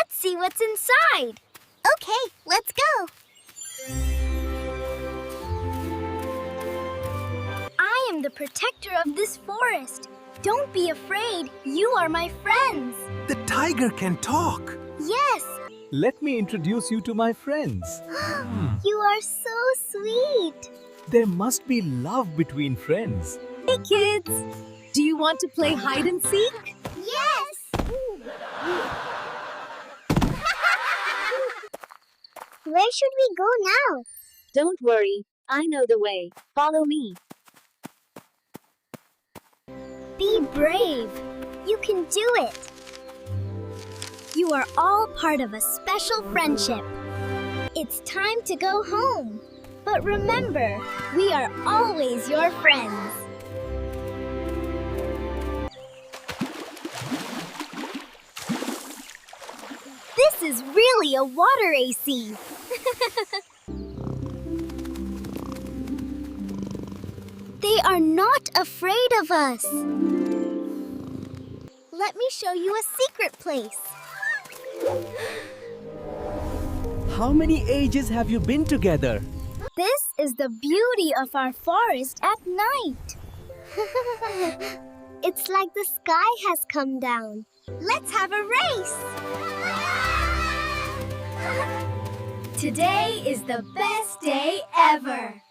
Let's see what's inside. Okay, let's go. I am the protector of this forest. Don't be afraid. You are my friends. The tiger can talk. Yes, Let me introduce you to my friends. you are so sweet. There must be love between friends. Hey kids, do you want to play hide and seek? Yes. Where should we go now? Don't worry, I know the way. Follow me. Be brave. You can do it. You are all part of a special friendship. It's time to go home. But remember, we are always your friends. This is really a water AC. They are not afraid of us. Let me show you a secret place. How many ages have you been together? This is the beauty of our forest at night. It's like the sky has come down. Let's have a race. Today is the best day ever.